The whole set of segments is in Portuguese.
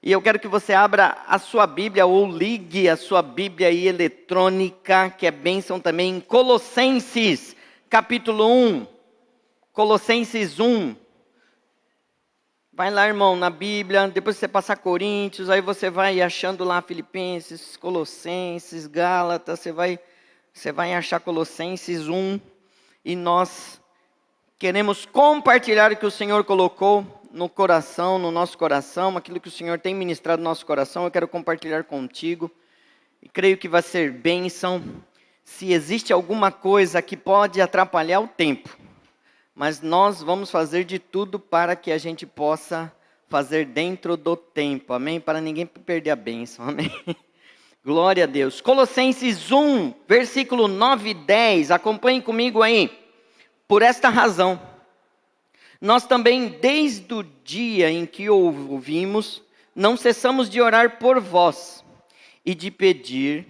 E eu quero que você abra a sua Bíblia ou ligue a sua Bíblia aí eletrônica, que é bênção também, em Colossenses, capítulo 1. Colossenses 1. Vai lá, irmão, na Bíblia, depois você passar Coríntios, aí você vai achando lá Filipenses, Colossenses, Gálatas, você vai achar Colossenses 1. E nós queremos compartilhar o que o Senhor colocou no coração, no nosso coração, aquilo que o Senhor tem ministrado no nosso coração, eu quero compartilhar contigo. E creio que vai ser bênção. Se existe alguma coisa que pode atrapalhar o tempo, mas nós vamos fazer de tudo para que a gente possa fazer dentro do tempo, amém? Para ninguém perder a bênção, amém? Glória a Deus. Colossenses 1, versículo 9 e 10, acompanhem comigo aí. Por esta razão, nós também, desde o dia em que o ouvimos, não cessamos de orar por vós e de pedir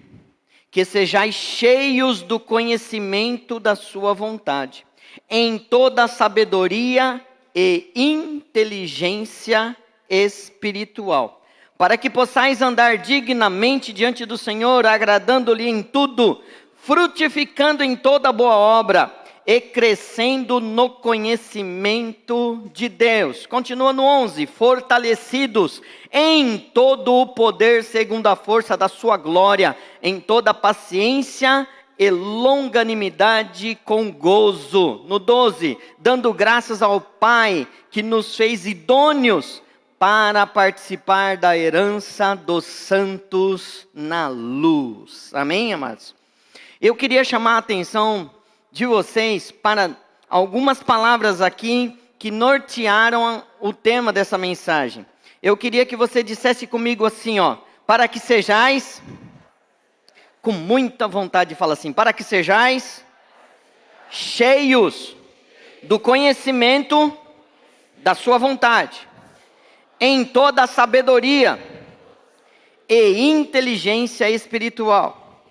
que sejais cheios do conhecimento da sua vontade, em toda a sabedoria e inteligência espiritual, para que possais andar dignamente diante do Senhor, agradando-lhe em tudo, frutificando em toda boa obra e crescendo no conhecimento de Deus. Continua no 11, fortalecidos em todo o poder segundo a força da sua glória, em toda paciência e longanimidade com gozo. No 12, dando graças ao Pai que nos fez idôneos para participar da herança dos santos na luz. Amém, amados? Eu queria chamar a atenção de vocês para algumas palavras aqui que nortearam o tema dessa mensagem. Eu queria que você dissesse comigo assim, para que sejais, com muita vontade de falar assim, para que sejais cheios do conhecimento da sua vontade, em toda a sabedoria e inteligência espiritual.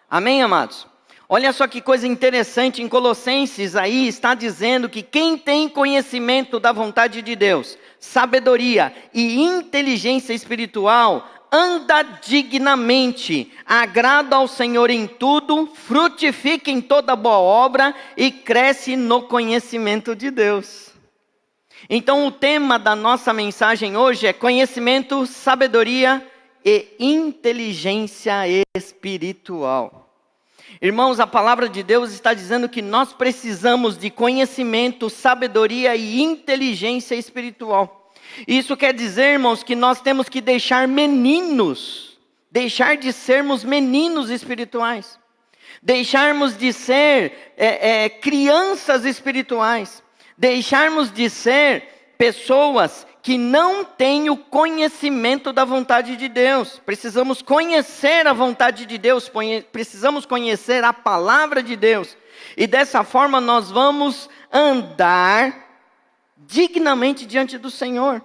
Amém, amados? Olha só que coisa interessante, em Colossenses aí está dizendo que quem tem conhecimento da vontade de Deus, sabedoria e inteligência espiritual, anda dignamente, agrada ao Senhor em tudo, frutifica em toda boa obra e cresce no conhecimento de Deus. Então o tema da nossa mensagem hoje é conhecimento, sabedoria e inteligência espiritual. Irmãos, a palavra de Deus está dizendo que nós precisamos de conhecimento, sabedoria e inteligência espiritual. Isso quer dizer, irmãos, que nós temos que deixar de sermos meninos espirituais, deixarmos de ser crianças espirituais, deixarmos de ser pessoas que não têm o conhecimento da vontade de Deus. Precisamos conhecer a vontade de Deus, precisamos conhecer a palavra de Deus. E dessa forma nós vamos andar dignamente diante do Senhor.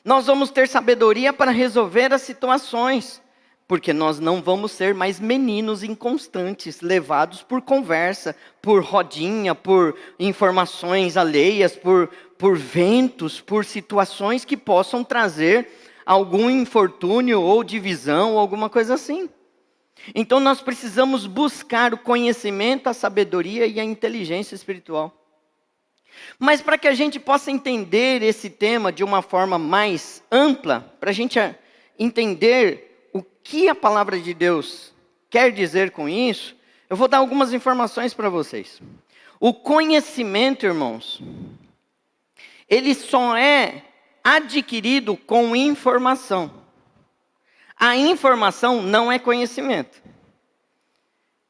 Nós vamos ter sabedoria para resolver as situações, porque nós não vamos ser mais meninos inconstantes, levados por conversa, por rodinha, por informações alheias, por ventos, por situações que possam trazer algum infortúnio ou divisão ou alguma coisa assim. Então nós precisamos buscar o conhecimento, a sabedoria e a inteligência espiritual. Mas para que a gente possa entender esse tema de uma forma mais ampla, para a gente entender o que a palavra de Deus quer dizer com isso, eu vou dar algumas informações para vocês. O conhecimento, irmãos, ele só é adquirido com informação. A informação não é conhecimento.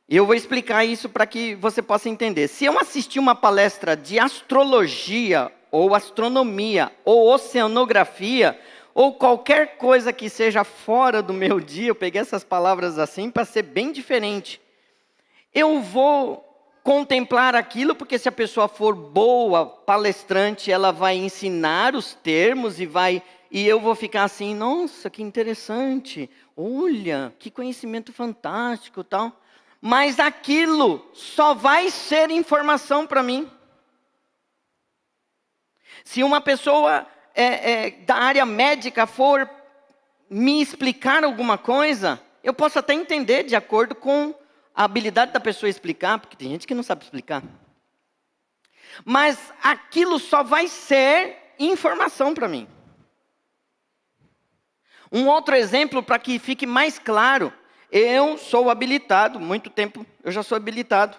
E eu vou explicar isso para que você possa entender. Se eu assistir uma palestra de astrologia, ou astronomia, ou oceanografia, ou qualquer coisa que seja fora do meu dia, eu peguei essas palavras assim para ser bem diferente. Eu vou contemplar aquilo, porque se a pessoa for boa, palestrante, ela vai ensinar os termos e eu vou ficar assim, nossa, que interessante, olha, que conhecimento fantástico, tal. Mas aquilo só vai ser informação para mim. Se uma pessoa da área médica for me explicar alguma coisa, eu posso até entender de acordo com a habilidade da pessoa explicar, porque tem gente que não sabe explicar. Mas aquilo só vai ser informação para mim. Um outro exemplo para que fique mais claro, eu sou habilitado, muito tempo eu já sou habilitado.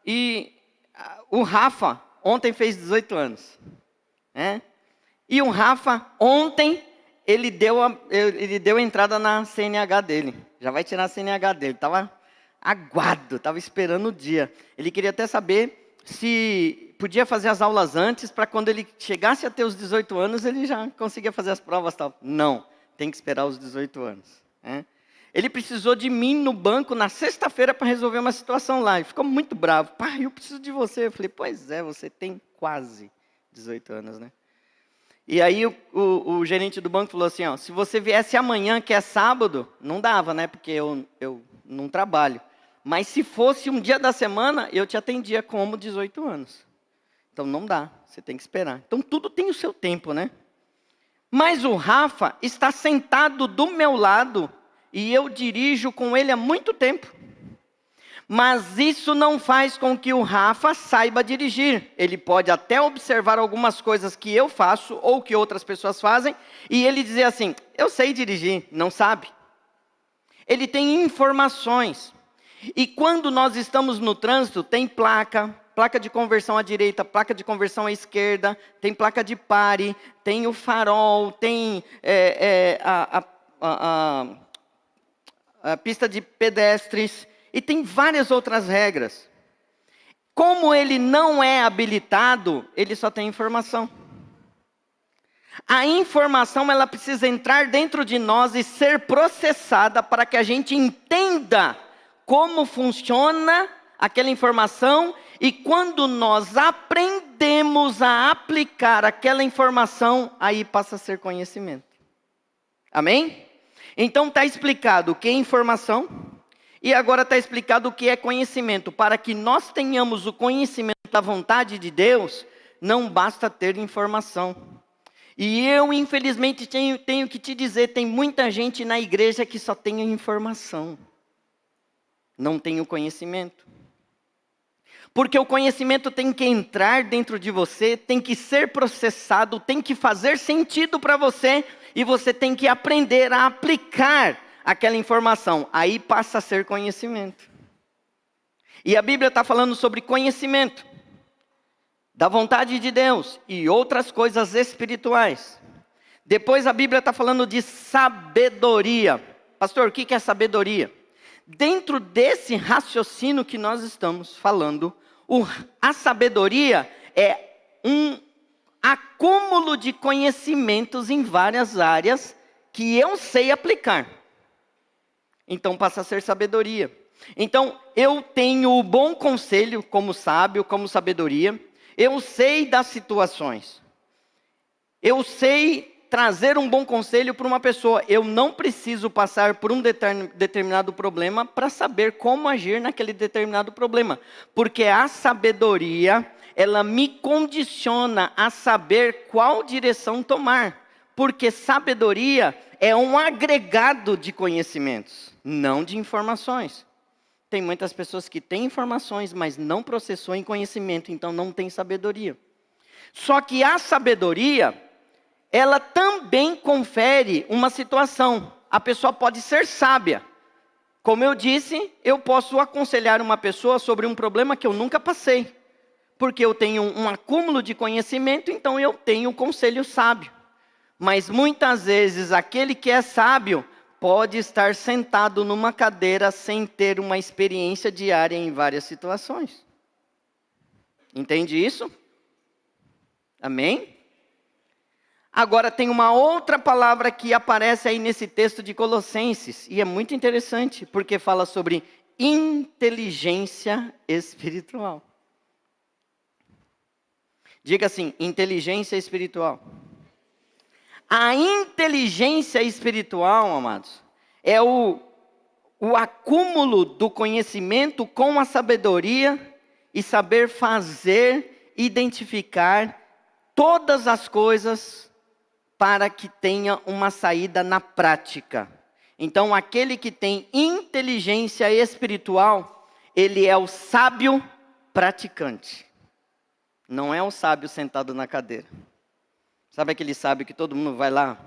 E o Rafa ontem fez 18 anos. Né? E o Rafa ontem, ele deu a entrada na CNH dele. Já vai tirar a CNH dele. Estava aguado, estava esperando o dia. Ele queria até saber se podia fazer as aulas antes, para quando ele chegasse a ter os 18 anos, ele já conseguia fazer as provas e tal. Não, tem que esperar os 18 anos. Né? Ele precisou de mim no banco na sexta-feira para resolver uma situação lá. Ele ficou muito bravo. Pai, eu preciso de você. Eu falei, pois é, você tem quase 18 anos, né? E aí o gerente do banco falou assim, ó, se você viesse amanhã, que é sábado, não dava, né? Porque eu não trabalho. Mas se fosse um dia da semana, eu te atendia como 18 anos. Então não dá, você tem que esperar. Então tudo tem o seu tempo, né? Mas o Rafa está sentado do meu lado e eu dirijo com ele há muito tempo. Mas isso não faz com que o Rafa saiba dirigir. Ele pode até observar algumas coisas que eu faço ou que outras pessoas fazem e ele dizer assim, eu sei dirigir, não sabe. Ele tem informações. E quando nós estamos no trânsito, tem placa de conversão à direita, placa de conversão à esquerda, tem placa de pare, tem o farol, tem a pista de pedestres, e tem várias outras regras. Como ele não é habilitado, ele só tem informação. A informação, ela precisa entrar dentro de nós e ser processada para que a gente entenda como funciona aquela informação, e quando nós aprendemos a aplicar aquela informação, aí passa a ser conhecimento. Amém? Então está explicado o que é informação, e agora está explicado o que é conhecimento. Para que nós tenhamos o conhecimento da vontade de Deus, não basta ter informação. E eu, infelizmente, tenho que te dizer, tem muita gente na igreja que só tem informação. Não tem o conhecimento. Porque o conhecimento tem que entrar dentro de você, tem que ser processado, tem que fazer sentido para você, e você tem que aprender a aplicar aquela informação. Aí passa a ser conhecimento. E a Bíblia está falando sobre conhecimento da vontade de Deus e outras coisas espirituais. Depois a Bíblia está falando de sabedoria. Pastor, o que é sabedoria? Dentro desse raciocínio que nós estamos falando, a sabedoria é um acúmulo de conhecimentos em várias áreas que eu sei aplicar. Então passa a ser sabedoria. Então eu tenho o bom conselho como sábio, como sabedoria. Eu sei das situações. Eu sei trazer um bom conselho para uma pessoa. Eu não preciso passar por um determinado problema para saber como agir naquele determinado problema. Porque a sabedoria, ela me condiciona a saber qual direção tomar. Porque sabedoria é um agregado de conhecimentos, não de informações. Tem muitas pessoas que têm informações, mas não processou em conhecimento, então não tem sabedoria. Só que a sabedoria, ela também confere uma situação. A pessoa pode ser sábia. Como eu disse, eu posso aconselhar uma pessoa sobre um problema que eu nunca passei. Porque eu tenho um acúmulo de conhecimento, então eu tenho um conselho sábio. Mas muitas vezes aquele que é sábio pode estar sentado numa cadeira sem ter uma experiência diária em várias situações. Entende isso? Amém? Agora tem uma outra palavra que aparece aí nesse texto de Colossenses, e é muito interessante, porque fala sobre inteligência espiritual. Diga assim, inteligência espiritual. A inteligência espiritual, amados, é o acúmulo do conhecimento com a sabedoria e saber fazer, identificar todas as coisas para que tenha uma saída na prática. Então, aquele que tem inteligência espiritual, ele é o sábio praticante. Não é o sábio sentado na cadeira. Sabe aquele sábio que todo mundo vai lá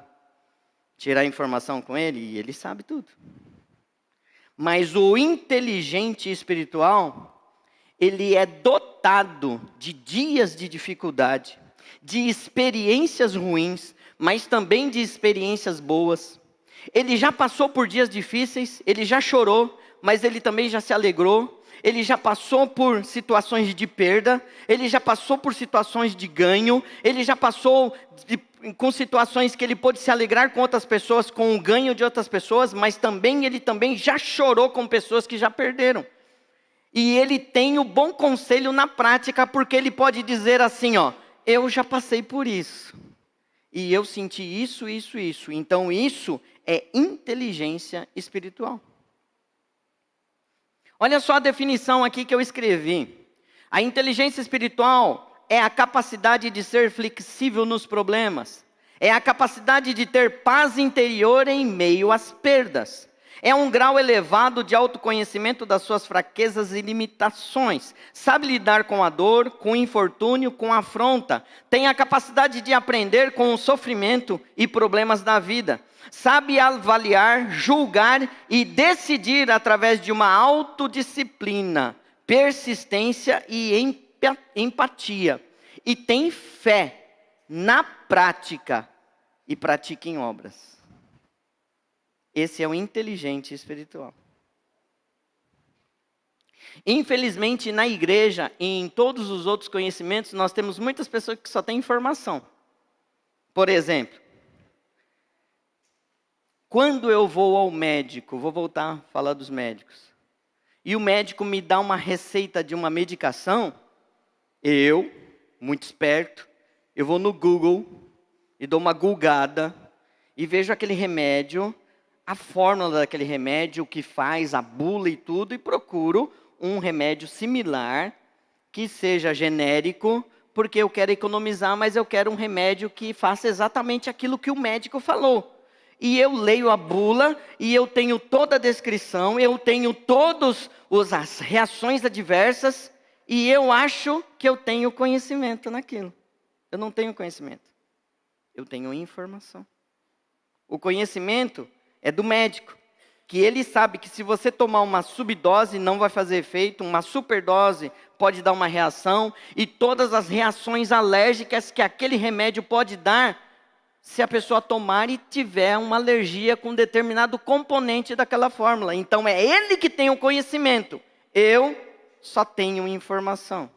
tirar informação com ele e ele sabe tudo. Mas o inteligente espiritual, ele é dotado de dias de dificuldade, de experiências ruins, mas também de experiências boas. Ele já passou por dias difíceis, ele já chorou, mas ele também já se alegrou. Ele já passou por situações de perda, ele já passou por situações de ganho, ele já passou com situações que ele pôde se alegrar com outras pessoas, com o ganho de outras pessoas, mas ele também já chorou com pessoas que já perderam. E ele tem o bom conselho na prática, porque ele pode dizer assim, eu já passei por isso. E eu senti isso, isso, isso. Então isso é inteligência espiritual. Olha só a definição aqui que eu escrevi. A inteligência espiritual é a capacidade de ser flexível nos problemas. É a capacidade de ter paz interior em meio às perdas. É um grau elevado de autoconhecimento das suas fraquezas e limitações. Sabe lidar com a dor, com o infortúnio, com a afronta. Tem a capacidade de aprender com o sofrimento e problemas da vida. Sabe avaliar, julgar e decidir através de uma autodisciplina, persistência e empatia. E tem fé na prática e pratica em obras. Esse é o inteligente espiritual. Infelizmente, na igreja e em todos os outros conhecimentos, nós temos muitas pessoas que só têm informação. Por exemplo, quando eu vou ao médico, vou voltar a falar dos médicos, e o médico me dá uma receita de uma medicação, eu, muito esperto, eu vou no Google e dou uma googada e vejo aquele remédio, a fórmula daquele remédio, o que faz, a bula e tudo, e procuro um remédio similar, que seja genérico, porque eu quero economizar, mas eu quero um remédio que faça exatamente aquilo que o médico falou. E eu leio a bula, e eu tenho toda a descrição, eu tenho todas as reações adversas, e eu acho que eu tenho conhecimento naquilo. Eu não tenho conhecimento, eu tenho informação. O conhecimento é do médico, que ele sabe que se você tomar uma subdose não vai fazer efeito, uma superdose pode dar uma reação, e todas as reações alérgicas que aquele remédio pode dar, se a pessoa tomar e tiver uma alergia com determinado componente daquela fórmula. Então é ele que tem o conhecimento, eu só tenho informação.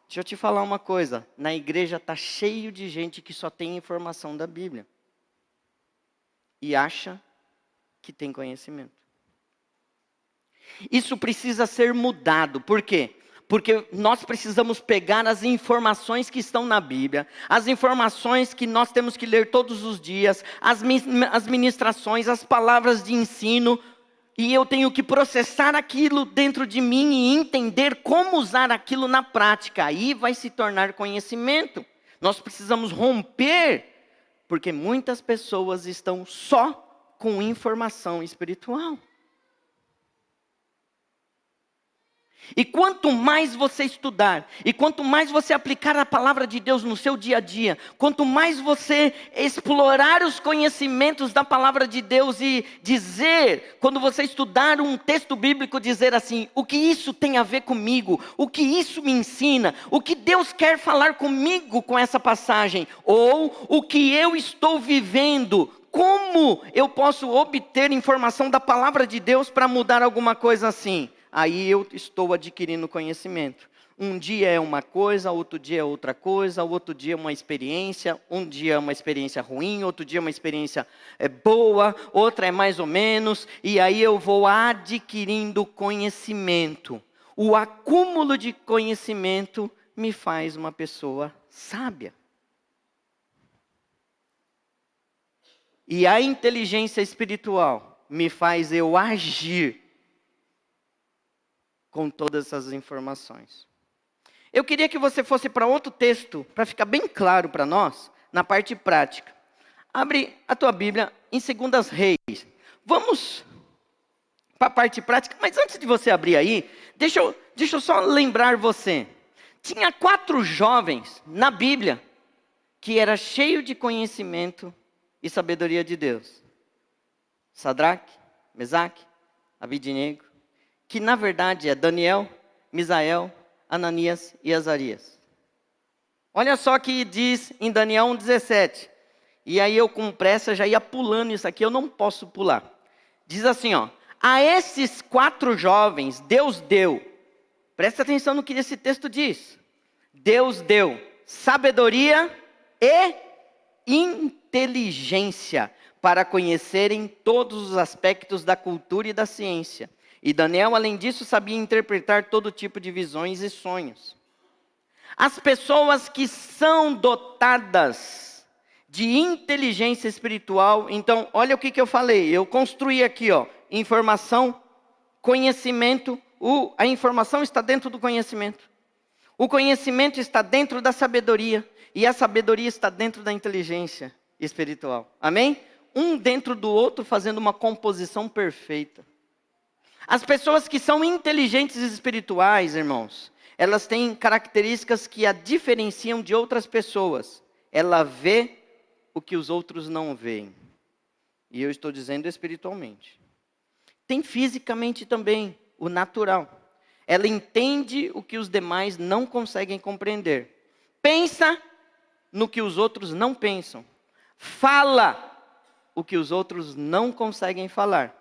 Deixa eu te falar uma coisa, na igreja está cheio de gente que só tem informação da Bíblia. E acha que tem conhecimento. Isso precisa ser mudado. Por quê? Porque nós precisamos pegar as informações que estão na Bíblia, as informações que nós temos que ler todos os dias, as ministrações, as palavras de ensino, e eu tenho que processar aquilo dentro de mim e entender como usar aquilo na prática. Aí vai se tornar conhecimento. Nós precisamos romper, porque muitas pessoas estão só com informação espiritual. E quanto mais você estudar, e quanto mais você aplicar a palavra de Deus no seu dia a dia, quanto mais você explorar os conhecimentos da palavra de Deus e dizer, quando você estudar um texto bíblico, dizer assim, o que isso tem a ver comigo, o que isso me ensina, o que Deus quer falar comigo com essa passagem, ou o que eu estou vivendo, como eu posso obter informação da palavra de Deus para mudar alguma coisa assim? Aí eu estou adquirindo conhecimento. Um dia é uma coisa, outro dia é outra coisa, outro dia é uma experiência, um dia é uma experiência ruim, outro dia é uma experiência boa, outra é mais ou menos, e aí eu vou adquirindo conhecimento. O acúmulo de conhecimento me faz uma pessoa sábia. E a inteligência espiritual me faz eu agir com todas essas informações. Eu queria que você fosse para outro texto, para ficar bem claro para nós, na parte prática. abre a tua Bíblia em 2 Reis. Vamos para a parte prática, mas antes de você abrir aí, deixa eu só lembrar você. Tinha 4 jovens na Bíblia que era cheio de conhecimento e sabedoria de Deus. Sadraque, Mesaque, Abidnego, que na verdade é Daniel, Misael, Ananias e Azarias. Olha só que diz em Daniel 1,17. E aí eu com pressa já ia pulando isso aqui, eu não posso pular. Diz assim, ó. A esses 4 jovens, Deus deu. Presta atenção no que esse texto diz. Deus deu sabedoria e inteligência para conhecerem todos os aspectos da cultura e da ciência. E Daniel, além disso, sabia interpretar todo tipo de visões e sonhos. As pessoas que são dotadas de inteligência espiritual, então, olha o que eu falei, eu construí aqui, ó, informação, conhecimento, a informação está dentro do conhecimento. O conhecimento está dentro da sabedoria, e a sabedoria está dentro da inteligência espiritual. Amém? Um dentro do outro, fazendo uma composição perfeita. As pessoas que são inteligentes espirituais, irmãos, elas têm características que a diferenciam de outras pessoas. Ela vê o que os outros não veem. E eu estou dizendo espiritualmente. Tem fisicamente também, o natural. Ela entende o que os demais não conseguem compreender. Pensa no que os outros não pensam. Fala o que os outros não conseguem falar.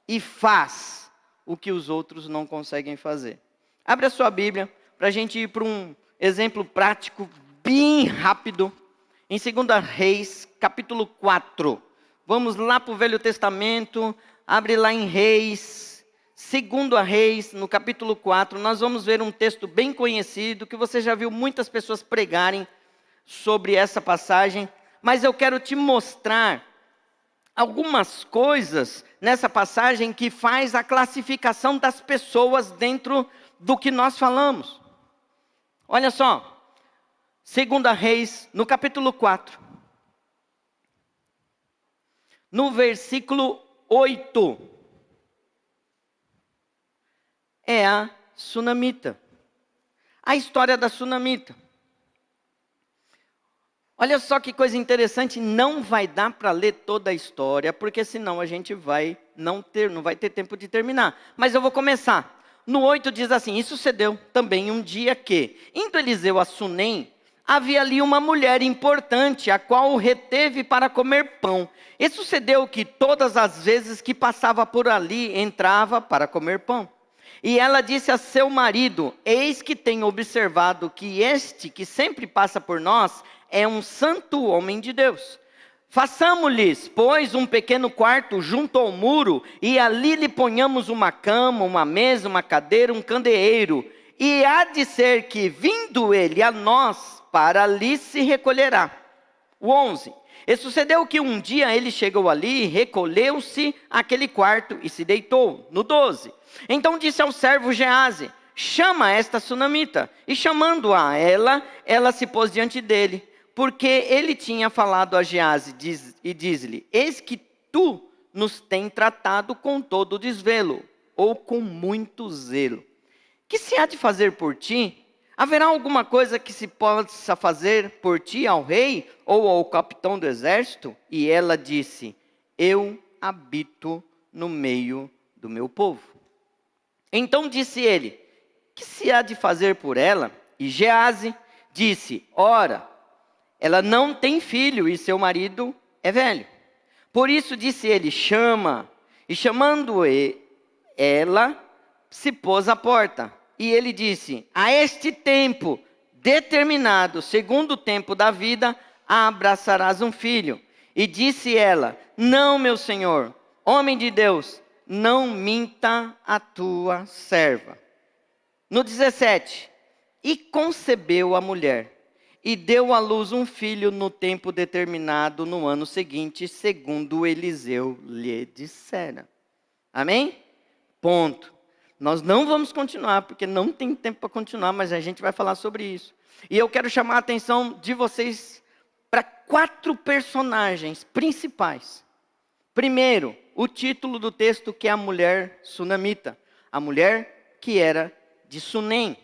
E faz o que os outros não conseguem fazer. Abre a sua Bíblia para a gente ir para um exemplo prático bem rápido. Em 2 Reis, capítulo 4. Vamos lá para o Velho Testamento. Abre lá em Reis. 2 Reis, no capítulo 4. Nós vamos ver um texto bem conhecido, que você já viu muitas pessoas pregarem sobre essa passagem. Mas eu quero te mostrar algumas coisas nessa passagem que faz a classificação das pessoas dentro do que nós falamos. Olha só. 2 Reis, no capítulo 4. No versículo 8. É a sunamita. A história da sunamita. Olha só que coisa interessante, não vai dar para ler toda a história, porque senão a gente não vai ter tempo de terminar. Mas eu vou começar. No 8 diz assim, e sucedeu também um dia que, indo Eliseu a Sunem, havia ali uma mulher importante, a qual o reteve para comer pão. E sucedeu que todas as vezes que passava por ali, entrava para comer pão. E ela disse a seu marido, eis que tenho observado que este que sempre passa por nós é um santo homem de Deus. Façamo-lhes, pois, um pequeno quarto junto ao muro, e ali lhe ponhamos uma cama, uma mesa, uma cadeira, um candeeiro. E há de ser que, vindo ele a nós, para ali se recolherá. O 11. E sucedeu que um dia ele chegou ali, recolheu-se àquele quarto e se deitou. No 12. Então disse ao servo Geazi, chama esta sunamita. E chamando-a ela se pôs diante dele. Porque ele tinha falado a Geazi e diz-lhe, eis que tu nos tem tratado com todo desvelo, ou com muito zelo. Que se há de fazer por ti? Haverá alguma coisa que se possa fazer por ti ao rei, ou ao capitão do exército? E ela disse, eu habito no meio do meu povo. Então disse ele, que se há de fazer por ela? E Geazi disse, ora, ela não tem filho e seu marido é velho. Por isso disse ele, chama. E chamando ela, se pôs à porta. E ele disse, a este tempo determinado, segundo o tempo da vida, abraçarás um filho. E disse ela, não, meu senhor, homem de Deus, não minta a tua serva. No 17, e concebeu a mulher. E deu à luz um filho no tempo determinado, no ano seguinte, segundo Eliseu lhe dissera. Amém? Ponto. Nós não vamos continuar, porque não tem tempo para continuar, mas a gente vai falar sobre isso. E eu quero chamar a atenção de vocês para 4 personagens principais. Primeiro, o título do texto, que é a mulher sunamita, a mulher que era de Sunem.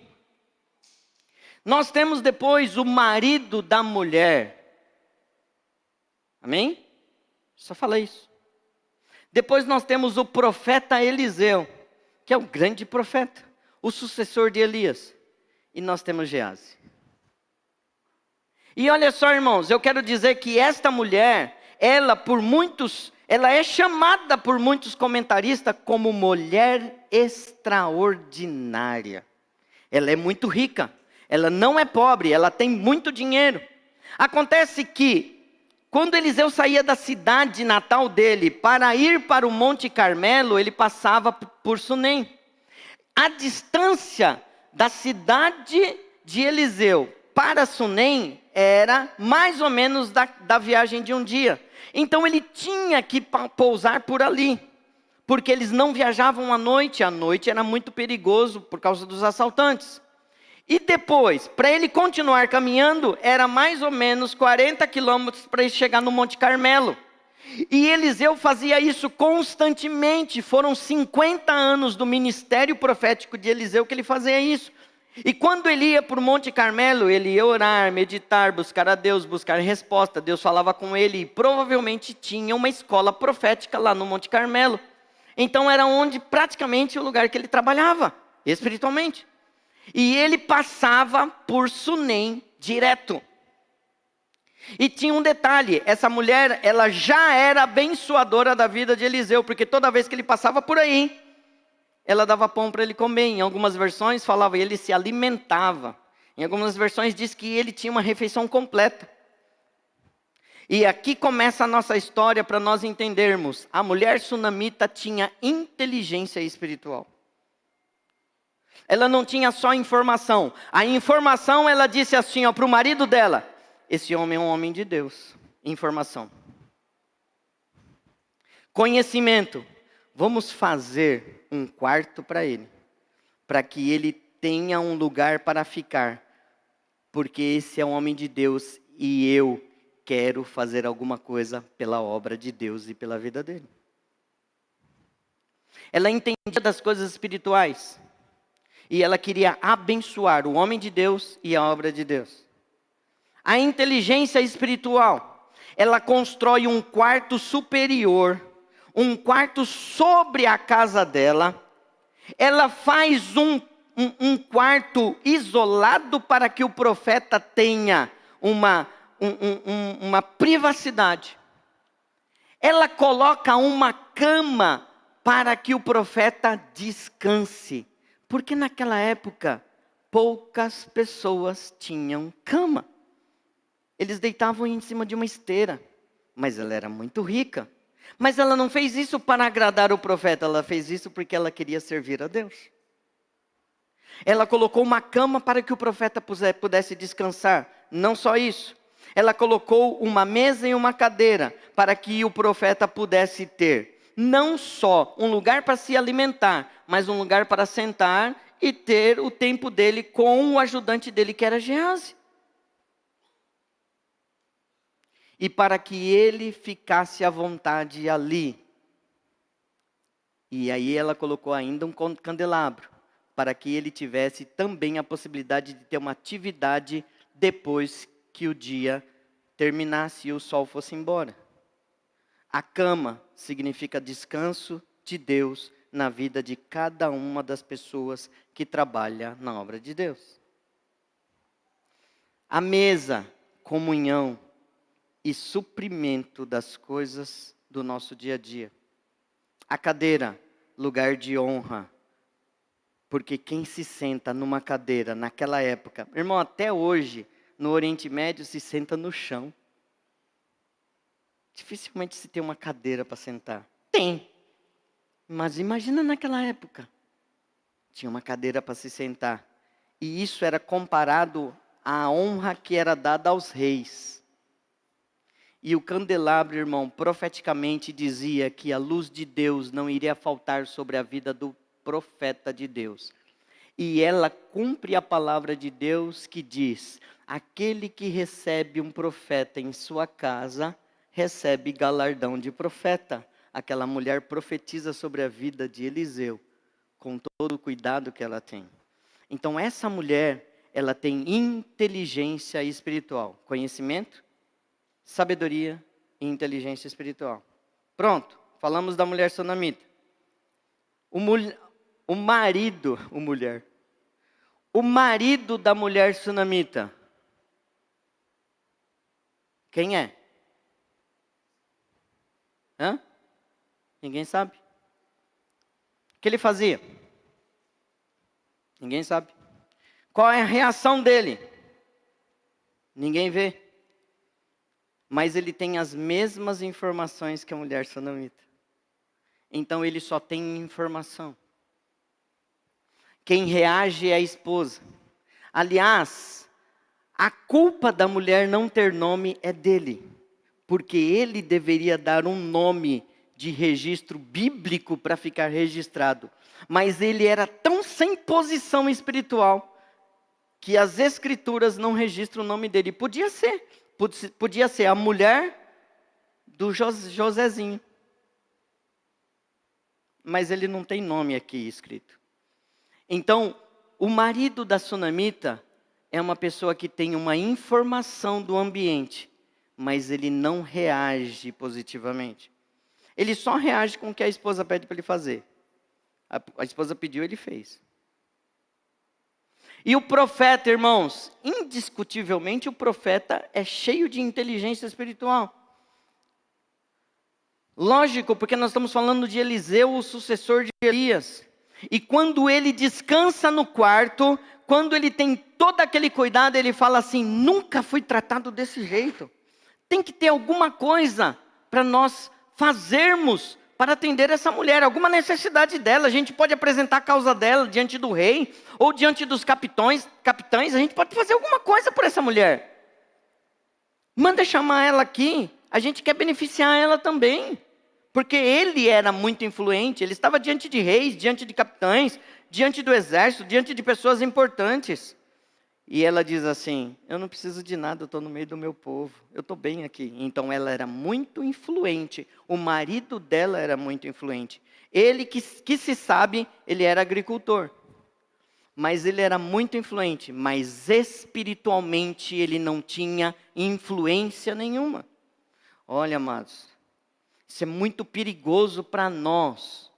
Nós temos depois o marido da mulher. Amém? Só falei isso. Depois nós temos o profeta Eliseu, que é o grande profeta, o sucessor de Elias. E nós temos Gease. E olha só, irmãos, eu quero dizer que esta mulher, ela é chamada por muitos comentaristas como mulher extraordinária. Ela é muito rica, ela não é pobre, ela tem muito dinheiro. Acontece que, quando Eliseu saía da cidade natal dele para ir para o Monte Carmelo, ele passava por Sunem. A distância da cidade de Eliseu para Sunem era mais ou menos da viagem de um dia. Então ele tinha que pousar por ali, porque eles não viajavam à noite era muito perigoso por causa dos assaltantes. E depois, para ele continuar caminhando, era mais ou menos 40 quilômetros para ele chegar no Monte Carmelo. E Eliseu fazia isso constantemente, foram 50 anos do ministério profético de Eliseu que ele fazia isso. E quando ele ia para o Monte Carmelo, ele ia orar, meditar, buscar a Deus, buscar resposta. Deus falava com ele e provavelmente tinha uma escola profética lá no Monte Carmelo. Então era onde praticamente o lugar que ele trabalhava, espiritualmente. E ele passava por Sunem direto. E tinha um detalhe, essa mulher, ela já era abençoadora da vida de Eliseu, porque toda vez que ele passava por aí, ela dava pão para ele comer. Em algumas versões falava, ele se alimentava. Em algumas versões diz que ele tinha uma refeição completa. E aqui começa a nossa história para nós entendermos. A mulher sunamita tinha inteligência espiritual. Ela não tinha só informação. A informação, ela disse assim para o marido dela, esse homem é um homem de Deus. Informação. Conhecimento. Vamos fazer um quarto para ele, para que ele tenha um lugar para ficar, porque esse é um homem de Deus e eu quero fazer alguma coisa pela obra de Deus e pela vida dele. Ela entendia das coisas espirituais e ela queria abençoar o homem de Deus e a obra de Deus. A inteligência espiritual, ela constrói um quarto superior, um quarto sobre a casa dela. Ela faz um quarto isolado para que o profeta tenha uma privacidade. Ela coloca uma cama para que o profeta descanse. Porque naquela época, poucas pessoas tinham cama. Eles deitavam em cima de uma esteira. Mas ela era muito rica. Mas ela não fez isso para agradar o profeta, ela fez isso porque ela queria servir a Deus. Ela colocou uma cama para que o profeta pudesse descansar. Não só isso, ela colocou uma mesa e uma cadeira para que o profeta pudesse ter não só um lugar para se alimentar, mas um lugar para sentar e ter o tempo dele com o ajudante dele, que era Gease. E para que ele ficasse à vontade ali. E aí ela colocou ainda um candelabro, para que ele tivesse também a possibilidade de ter uma atividade depois que o dia terminasse e o sol fosse embora. A cama significa descanso de Deus na vida de cada uma das pessoas que trabalha na obra de Deus. A mesa, comunhão e suprimento das coisas do nosso dia a dia. A cadeira, lugar de honra. Porque quem se senta numa cadeira naquela época, irmão, até hoje, no Oriente Médio se senta no chão. Dificilmente se tem uma cadeira para sentar. Tem. Mas imagina naquela época. Tinha uma cadeira para se sentar. E isso era comparado à honra que era dada aos reis. E o candelabro, irmão, profeticamente dizia que a luz de Deus não iria faltar sobre a vida do profeta de Deus. E ela cumpre a palavra de Deus que diz: aquele que recebe um profeta em sua casa, recebe galardão de profeta. Aquela mulher profetiza sobre a vida de Eliseu, com todo o cuidado que ela tem. Então essa mulher, ela tem inteligência espiritual, conhecimento, sabedoria e inteligência espiritual. Pronto, falamos da mulher sunamita. O marido da mulher sunamita, quem é? Hã? Ninguém sabe. O que ele fazia? Ninguém sabe. Qual é a reação dele? Ninguém vê. Mas ele tem as mesmas informações que a mulher sunamita. Então ele só tem informação. Quem reage é a esposa. Aliás, a culpa da mulher não ter nome é dele. Porque ele deveria dar um nome de registro bíblico para ficar registrado. Mas ele era tão sem posição espiritual que as escrituras não registram o nome dele. Podia ser a mulher do Josézinho. Mas ele não tem nome aqui escrito. Então, o marido da sunamita é uma pessoa que tem uma informação do ambiente, mas ele não reage positivamente. Ele só reage com o que a esposa pede para ele fazer. A esposa pediu, ele fez. E o profeta, irmãos, indiscutivelmente o profeta é cheio de inteligência espiritual. Lógico, porque nós estamos falando de Eliseu, o sucessor de Elias. E quando ele descansa no quarto, quando ele tem todo aquele cuidado, ele fala assim: nunca fui tratado desse jeito. Tem que ter alguma coisa para nós fazermos para atender essa mulher, alguma necessidade dela. A gente pode apresentar a causa dela diante do rei, ou diante dos capitães, a gente pode fazer alguma coisa por essa mulher. Manda chamar ela aqui, a gente quer beneficiar ela também. Porque ele era muito influente, ele estava diante de reis, diante de capitães, diante do exército, diante de pessoas importantes. E ela diz assim: eu não preciso de nada, eu estou no meio do meu povo, eu estou bem aqui. Então ela era muito influente, o marido dela era muito influente. Ele que se sabe, ele era agricultor. Mas ele era muito influente, mas espiritualmente ele não tinha influência nenhuma. Olha, amados, isso é muito perigoso para nós,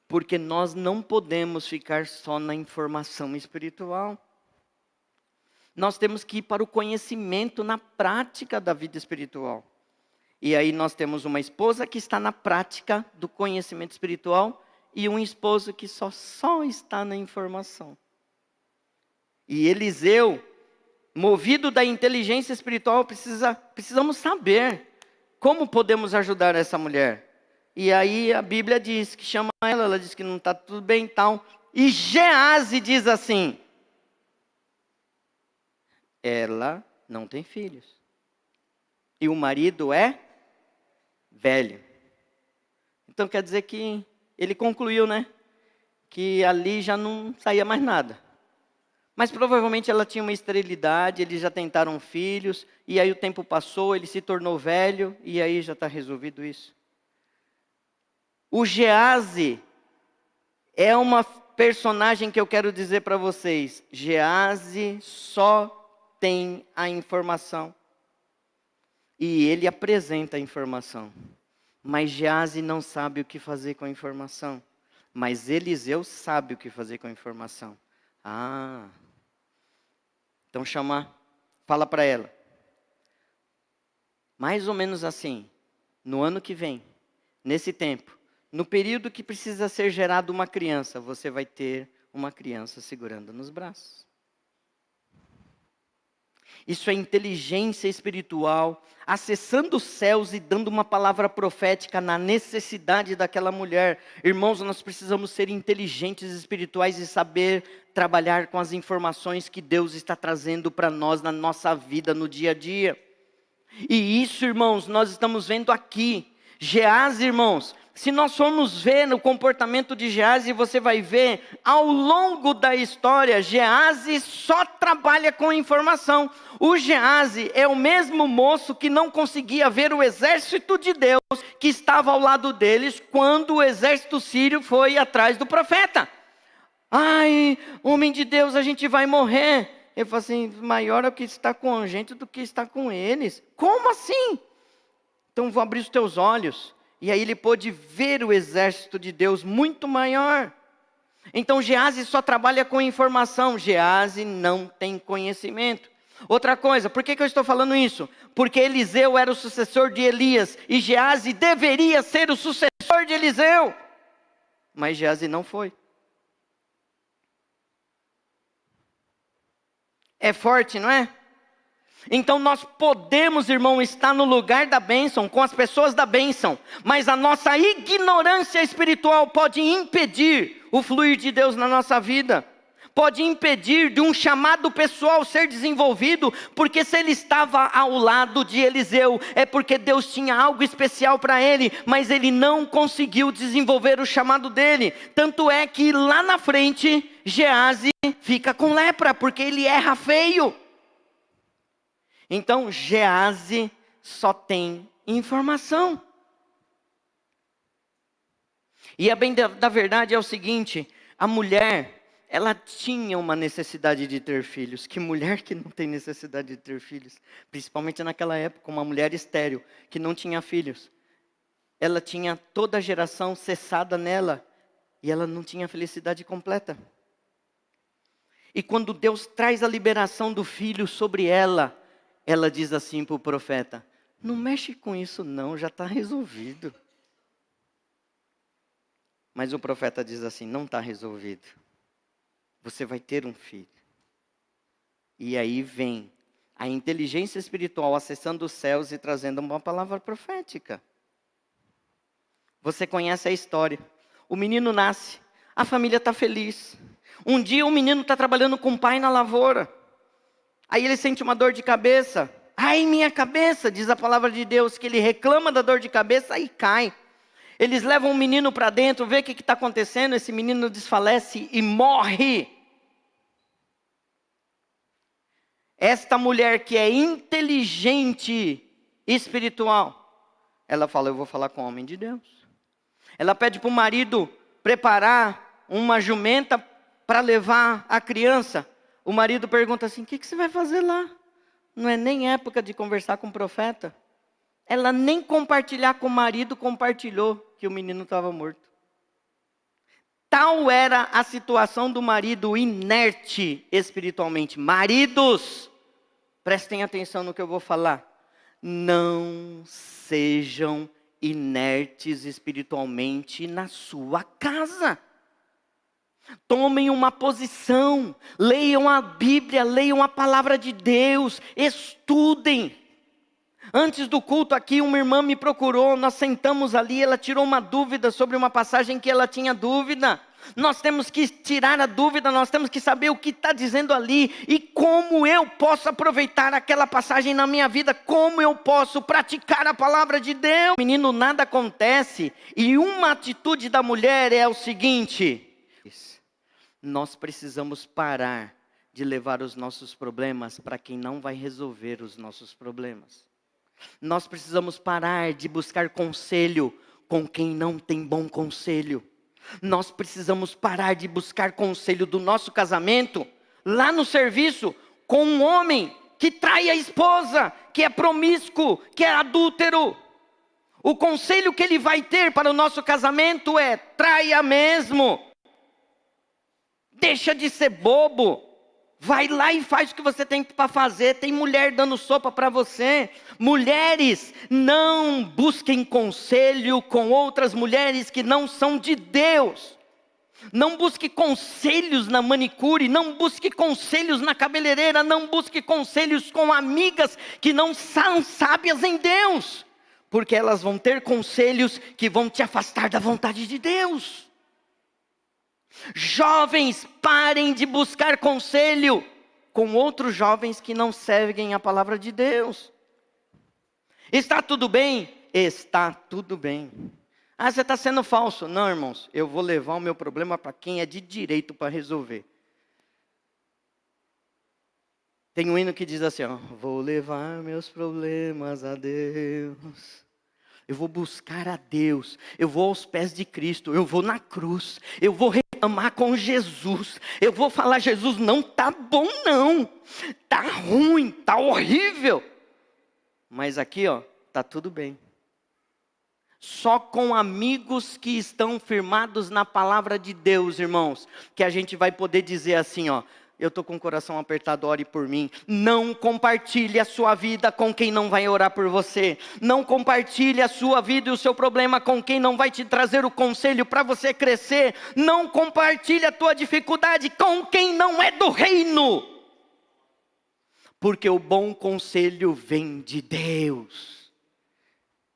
porque nós não podemos ficar só na informação espiritual. Nós temos que ir para o conhecimento na prática da vida espiritual. E aí nós temos uma esposa que está na prática do conhecimento espiritual e um esposo que só está na informação. E Eliseu, movido da inteligência espiritual, precisamos saber como podemos ajudar essa mulher. E aí a Bíblia diz que chama ela diz que não está tudo bem e tal. E Geazi diz assim: ela não tem filhos. E o marido é velho. Então quer dizer que ele concluiu, né? Que ali já não saía mais nada. Mas provavelmente ela tinha uma esterilidade, eles já tentaram filhos, e aí o tempo passou, ele se tornou velho, e aí já está resolvido isso. O Geazi é uma personagem que eu quero dizer para vocês. Geazi só tem a informação. E ele apresenta a informação. Mas Geazi não sabe o que fazer com a informação. Mas Eliseu sabe o que fazer com a informação. Então fala para ela. Mais ou menos assim, no ano que vem, nesse tempo, no período que precisa ser gerada uma criança, você vai ter uma criança segurando nos braços. Isso é inteligência espiritual, acessando os céus e dando uma palavra profética na necessidade daquela mulher. Irmãos, nós precisamos ser inteligentes espirituais e saber trabalhar com as informações que Deus está trazendo para nós na nossa vida, no dia a dia. E isso, irmãos, nós estamos vendo aqui. Geazi, irmãos, Se nós formos ver no comportamento de Geazi, você vai ver, ao longo da história, Geazi só trabalha com informação. O Geazi é o mesmo moço que não conseguia ver o exército de Deus que estava ao lado deles quando o exército sírio foi atrás do profeta. Ai, homem de Deus, a gente vai morrer. Ele falou assim, maior é o que está com a gente do que está com eles. Como assim? Então vou abrir os teus olhos. E aí ele pôde ver o exército de Deus muito maior. Então Geazi só trabalha com informação. Geazi não tem conhecimento. Outra coisa, por que eu estou falando isso? Porque Eliseu era o sucessor de Elias. E Geazi deveria ser o sucessor de Eliseu. Mas Geazi não foi. É forte, não é? Então nós podemos, irmão, estar no lugar da bênção, com as pessoas da bênção, mas a nossa ignorância espiritual pode impedir o fluir de Deus na nossa vida, pode impedir de um chamado pessoal ser desenvolvido, porque se ele estava ao lado de Eliseu, é porque Deus tinha algo especial para ele, mas ele não conseguiu desenvolver o chamado dele, tanto é que lá na frente, Geazi fica com lepra, porque ele erra feio. Então, Geazi só tem informação. E a bem da verdade é o seguinte, a mulher, ela tinha uma necessidade de ter filhos. Que mulher que não tem necessidade de ter filhos? Principalmente naquela época, uma mulher estéril, que não tinha filhos. Ela tinha toda a geração cessada nela, e ela não tinha felicidade completa. E quando Deus traz a liberação do filho sobre ela, ela diz assim para o profeta, não mexe com isso não, já está resolvido. Mas o profeta diz assim, não está resolvido. Você vai ter um filho. E aí vem a inteligência espiritual acessando os céus e trazendo uma palavra profética. Você conhece a história. O menino nasce, a família está feliz. Um dia o menino está trabalhando com o pai na lavoura. Aí ele sente uma dor de cabeça. Ai, minha cabeça, diz a palavra de Deus, que ele reclama da dor de cabeça e cai. Eles levam o menino para dentro, vê o que está acontecendo, esse menino desfalece e morre. Esta mulher que é inteligente espiritual, ela fala, eu vou falar com o homem de Deus. Ela pede para o marido preparar uma jumenta para levar a criança. O marido pergunta assim, o que você vai fazer lá? Não é nem época de conversar com o profeta. Ela nem compartilhar com o marido compartilhou que o menino estava morto. Tal era a situação do marido inerte espiritualmente. Maridos, prestem atenção no que eu vou falar. Não sejam inertes espiritualmente na sua casa. Tomem uma posição, leiam a Bíblia, leiam a palavra de Deus, estudem. Antes do culto aqui, uma irmã me procurou, nós sentamos ali, ela tirou uma dúvida sobre uma passagem que ela tinha dúvida. Nós temos que tirar a dúvida, nós temos que saber o que está dizendo ali e como eu posso aproveitar aquela passagem na minha vida, como eu posso praticar a palavra de Deus. Menino, nada acontece e uma atitude da mulher é o seguinte: nós precisamos parar de levar os nossos problemas para quem não vai resolver os nossos problemas. Nós precisamos parar de buscar conselho com quem não tem bom conselho. Nós precisamos parar de buscar conselho do nosso casamento, lá no serviço, com um homem que trai a esposa, que é promíscuo, que é adúltero. O conselho que ele vai ter para o nosso casamento é: traia mesmo. Deixa de ser bobo. Vai lá e faz o que você tem para fazer. Tem mulher dando sopa para você. Mulheres, não busquem conselho com outras mulheres que não são de Deus. Não busque conselhos na manicure. Não busque conselhos na cabeleireira. Não busque conselhos com amigas que não são sábias em Deus. Porque elas vão ter conselhos que vão te afastar da vontade de Deus. Jovens, parem de buscar conselho com outros jovens que não seguem a palavra de Deus. Está tudo bem? Está tudo bem. Ah, você está sendo falso. Não, irmãos, eu vou levar o meu problema para quem é de direito para resolver. Tem um hino que diz assim, ó, vou levar meus problemas a Deus. Eu vou buscar a Deus, eu vou aos pés de Cristo, eu vou na cruz, eu vou reclamar com Jesus, eu vou falar, Jesus, não tá bom não, tá ruim, tá horrível. Mas aqui, ó, tá tudo bem. Só com amigos que estão firmados na palavra de Deus, irmãos, que a gente vai poder dizer assim, ó, eu estou com o coração apertado, ore por mim. Não compartilhe a sua vida com quem não vai orar por você. Não compartilhe a sua vida e o seu problema com quem não vai te trazer o conselho para você crescer. Não compartilhe a tua dificuldade com quem não é do reino. Porque o bom conselho vem de Deus.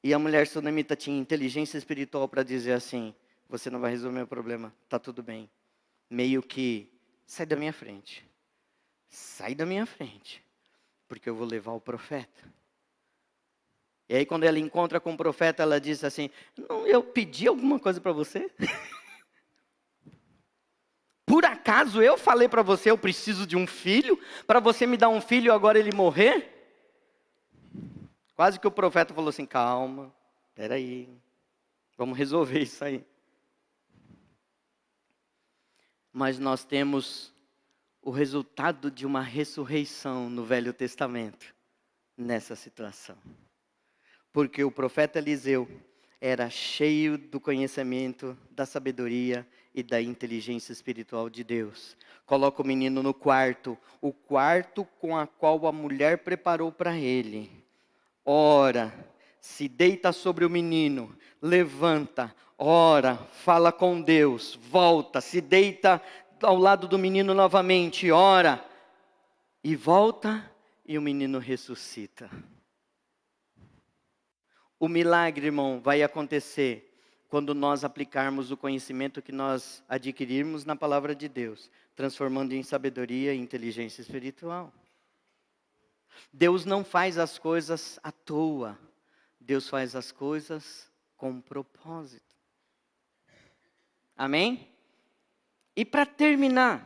E a mulher sunamita tinha inteligência espiritual para dizer assim, você não vai resolver meu problema, está tudo bem. Meio que, sai da minha frente. Sai da minha frente. Porque eu vou levar o profeta. E aí quando ela encontra com o profeta, ela diz assim, não, eu pedi alguma coisa para você? Por acaso eu falei para você, eu preciso de um filho? Para você me dar um filho e agora ele morrer? Quase que o profeta falou assim, calma, peraí, vamos resolver isso aí. Mas nós temos o resultado de uma ressurreição no Velho Testamento, nessa situação. Porque o profeta Eliseu era cheio do conhecimento, da sabedoria e da inteligência espiritual de Deus. Coloca o menino no quarto, o quarto com a qual a mulher preparou para ele. Ora, se deita sobre o menino, levanta, ora, fala com Deus, volta, se deita ao lado do menino novamente, ora, e volta, e o menino ressuscita. O milagre, irmão, vai acontecer quando nós aplicarmos o conhecimento que nós adquirirmos na palavra de Deus, transformando em sabedoria e inteligência espiritual. Deus não faz as coisas à toa. Deus faz as coisas com propósito. Amém? E para terminar,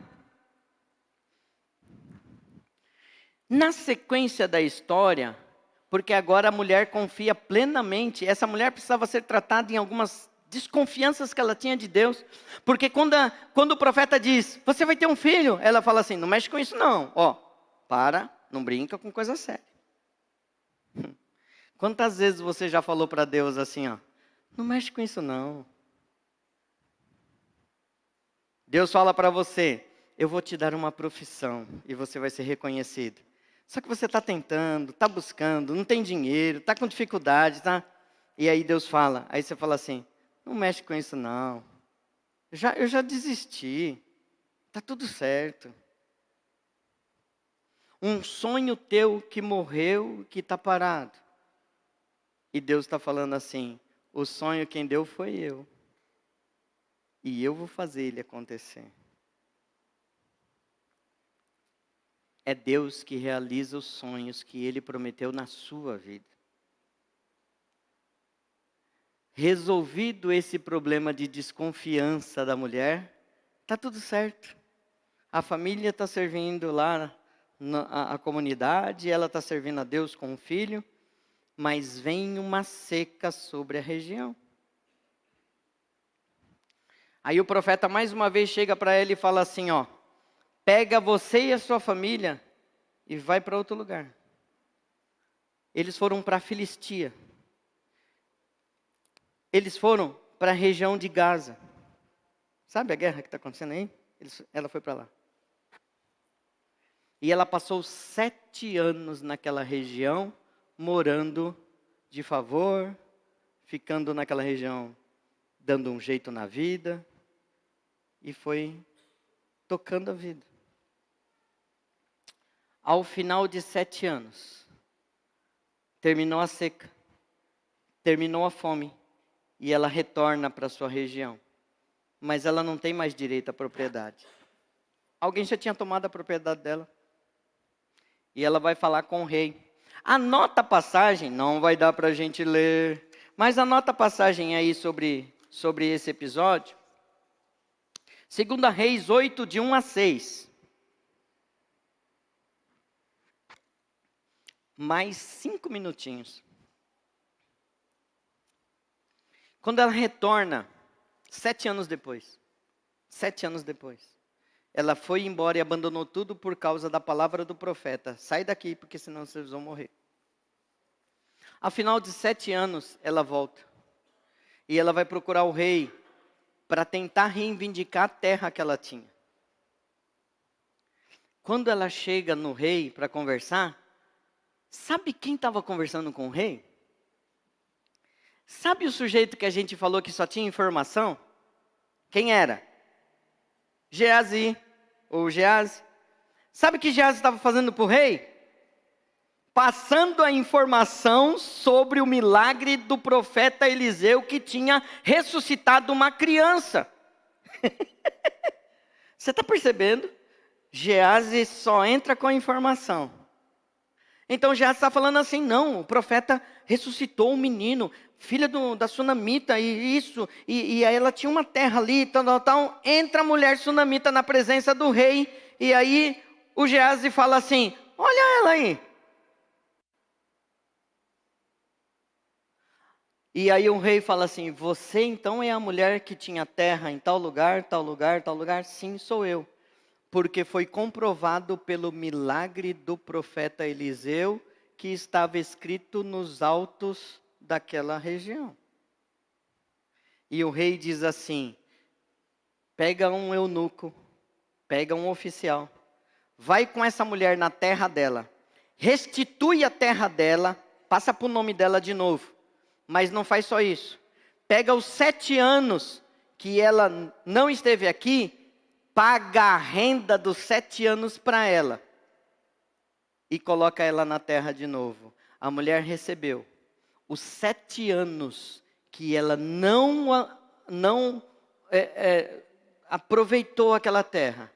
na sequência da história, porque agora a mulher confia plenamente, essa mulher precisava ser tratada em algumas desconfianças que ela tinha de Deus, porque quando o profeta diz, você vai ter um filho, ela fala assim, não mexe com isso não, ó, não brinca com coisa séria. Quantas vezes você já falou para Deus assim, ó, não mexe com isso não. Deus fala para você, eu vou te dar uma profissão e você vai ser reconhecido. Só que você está tentando, está buscando, não tem dinheiro, está com dificuldade, tá? E aí Deus fala, aí você fala assim, não mexe com isso não. Eu já desisti, está tudo certo. Um sonho teu que morreu, que está parado. E Deus está falando assim, o sonho quem deu foi eu. E eu vou fazer ele acontecer. É Deus que realiza os sonhos que Ele prometeu na sua vida. Resolvido esse problema de desconfiança da mulher, está tudo certo. A família está servindo lá a comunidade, ela está servindo a Deus com o filho, mas vem uma seca sobre a região. Aí o profeta mais uma vez chega para ela e fala assim, ó, pega você e a sua família e vai para outro lugar. Eles foram para a Filistia. Eles foram para a região de Gaza. Sabe a guerra que está acontecendo aí? Ela foi para lá. E ela passou 7 anos naquela região, morando de favor, ficando naquela região, dando um jeito na vida, e foi tocando a vida. Ao final de 7 anos, terminou a seca, terminou a fome, e ela retorna para a sua região. Mas ela não tem mais direito à propriedade. Alguém já tinha tomado a propriedade dela. E ela vai falar com o rei. Anota a passagem, não vai dar para a gente ler. Mas anota a passagem aí sobre esse episódio. 2 Reis 8, de 1 a 6. Mais 5 minutinhos. Quando ela retorna, 7 anos depois, ela foi embora e abandonou tudo por causa da palavra do profeta. Sai daqui, porque senão vocês vão morrer. Ao final de 7 anos, ela volta. E ela vai procurar o rei para tentar reivindicar a terra que ela tinha. Quando ela chega no rei para conversar, sabe quem estava conversando com o rei? Sabe o sujeito que a gente falou que só tinha informação? Quem era? Geazi, ou Geazi. Sabe o que Geazi estava fazendo para o rei? Passando a informação sobre o milagre do profeta Eliseu, que tinha ressuscitado uma criança. Você está percebendo? Geazi só entra com a informação. Então Geazi está falando assim, não, o profeta ressuscitou um menino, filha da sunamita, e isso, e aí ela tinha uma terra ali, tal. Entra a mulher sunamita na presença do rei, e aí o Geazi fala assim, olha ela aí. E aí o rei fala assim, você então é a mulher que tinha terra em tal lugar, tal lugar, tal lugar? Sim, sou eu. Porque foi comprovado pelo milagre do profeta Eliseu, que estava escrito nos autos daquela região. E o rei diz assim, pega um eunuco, pega um oficial, vai com essa mulher na terra dela, restitui a terra dela, passa para o nome dela de novo. Mas não faz só isso. Pega os 7 anos que ela não esteve aqui, paga a renda dos 7 anos para ela. E coloca ela na terra de novo. A mulher recebeu os 7 anos que ela não aproveitou aquela terra.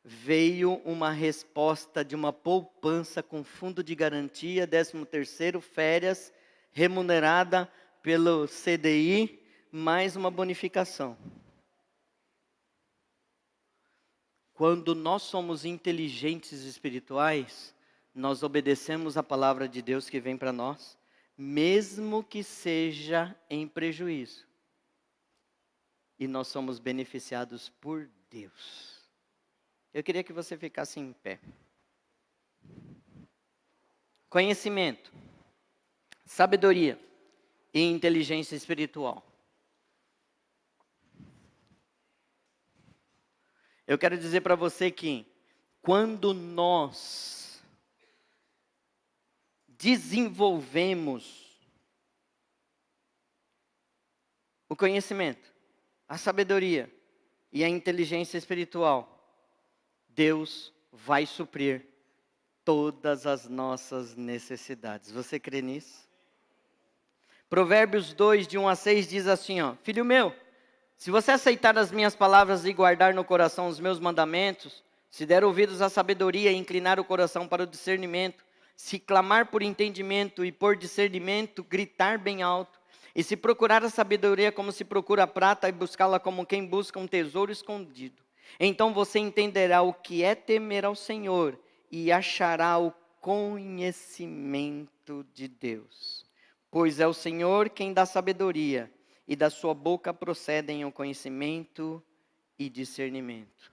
Veio uma resposta de uma poupança com fundo de garantia, 13º, férias, remunerada pelo CDI, mais uma bonificação. Quando nós somos inteligentes espirituais, nós obedecemos a palavra de Deus que vem para nós, mesmo que seja em prejuízo. E nós somos beneficiados por Deus. Eu queria que você ficasse em pé. Conhecimento, sabedoria e inteligência espiritual. Eu quero dizer para você que quando nós desenvolvemos o conhecimento, a sabedoria e a inteligência espiritual, Deus vai suprir todas as nossas necessidades. Você crê nisso? Provérbios 2, de 1 a 6 diz assim, ó, filho meu, se você aceitar as minhas palavras e guardar no coração os meus mandamentos, se der ouvidos à sabedoria e inclinar o coração para o discernimento, se clamar por entendimento e por discernimento, gritar bem alto, e se procurar a sabedoria como se procura a prata e buscá-la como quem busca um tesouro escondido, então você entenderá o que é temer ao Senhor e achará o conhecimento de Deus. Pois é o Senhor quem dá sabedoria, e da sua boca procedem o conhecimento e discernimento.